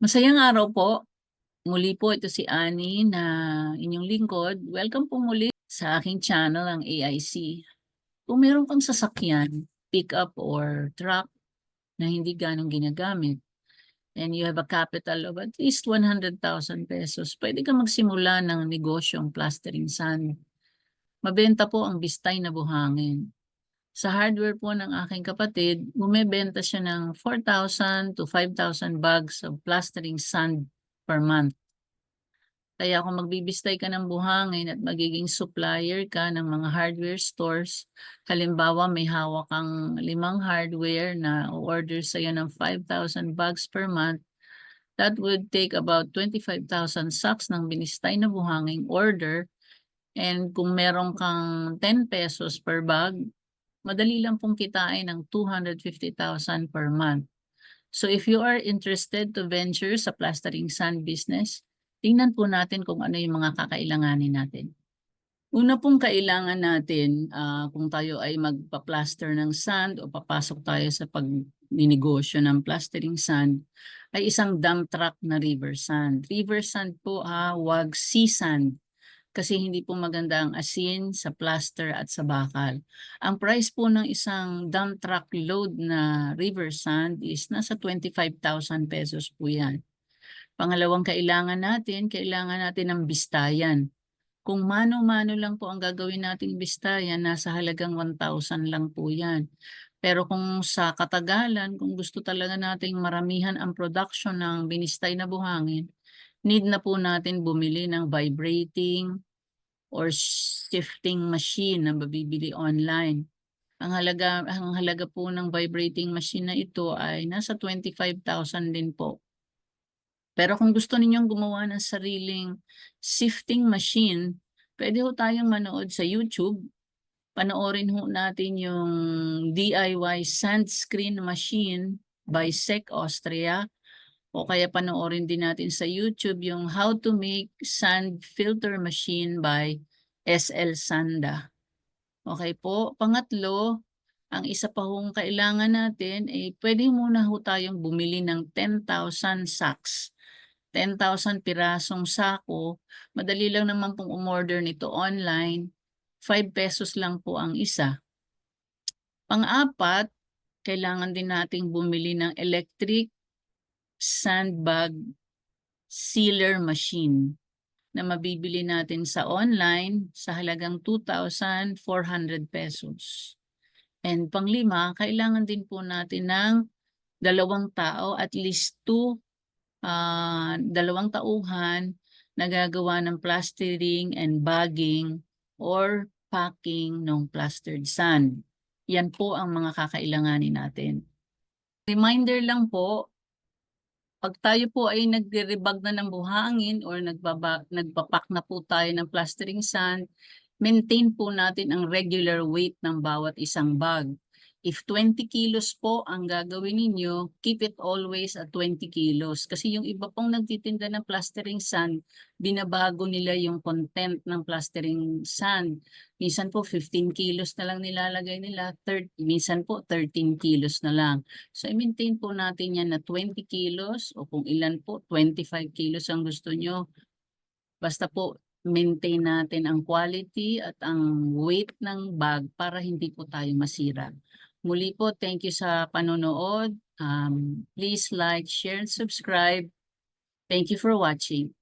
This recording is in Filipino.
Masayang araw po. Muli po ito si Annie na inyong lingkod. Welcome po muli sa aking channel, ang AIC. Kung meron kang sasakyan, pick-up or truck na hindi ganong ginagamit, and you have a capital of at least 100,000 pesos, pwede ka magsimula ng negosyong plastering sand. Mabenta po ang bistay na buhangin. Sa hardware po ng aking kapatid, bumebenta siya ng 4,000 to 5,000 bags of plastering sand per month. Kaya kung magbibistay ka ng buhangin at magiging supplier ka ng mga hardware stores, halimbawa may hawak kang 5 hardware na order sa'yo ng 5,000 bags per month, that would take about 25,000 sacks ng binistay na buhanging order. And kung meron kang 10 pesos per bag, madali lang pong kitain ng 250,000 per month. So if you are interested to venture sa plastering sand business, tingnan po natin kung ano yung mga kakailanganin natin. Una pong kailangan natin, kung tayo ay magpa-plaster ng sand o papasok tayo sa pagninegosyo ng plastering sand, ay isang dump truck na river sand. River sand po, wag sea sand, kasi hindi po maganda ang asin sa plaster at sa bakal. Ang price po ng isang dump truck load na river sand is nasa 25,000 pesos po yan. Pangalawang kailangan natin ng bistayan. Kung mano-mano lang po ang gagawin nating bistayan, nasa halagang 1,000 lang po yan. Pero kung sa katagalan, kung gusto talaga nating maramihan ang production ng binistay na buhangin, need na po natin bumili ng vibrating or shifting machine na mabibili online. Ang halaga po ng vibrating machine na ito ay nasa 25,000 din po. Pero kung gusto ninyong gumawa ng sariling shifting machine, pwede ho tayong manood sa YouTube. Panoorin ho natin yung DIY sand screen machine by Sec Austria, o kaya panoorin din natin sa YouTube yung How to Make Sand Filter Machine by SL Sanda. Okay po. Pangatlo, ang isa pa hong kailangan natin ay pwede muna ho tayong bumili ng 10,000 sacks. 10,000 pirasong sako. Madali lang naman pong umorder nito online. 5 pesos lang po ang isa. Pang-apat, kailangan din nating bumili ng electric sandbag sealer machine na mabibili natin sa online sa halagang 2,400 pesos. And panglima, kailangan din po natin ng 2 tao, at least 2 tauhan na gagawa ng plastering and bagging or packing ng plastered sand. Yan po ang mga kakailanganin natin. Reminder lang po, pag tayo po ay nagre-rebag na ng buhangin or nagpapak na po tayo ng plastering sand, maintain po natin ang regular weight ng bawat isang bag. If 20 kilos po ang gagawin ninyo, keep it always at 20 kilos. Kasi yung iba pong nagtitinda ng plastering sand, binabago nila yung content ng plastering sand. Minsan po 15 kilos na lang nilalagay nila, minsan po 13 kilos na lang. So i-maintain po natin yan na 20 kilos, o kung ilan po, 25 kilos ang gusto nyo. Basta po maintain natin ang quality at ang weight ng bag para hindi po tayo masira. Muli po, thank you sa panonood. Please like, share, and subscribe. Thank you for watching.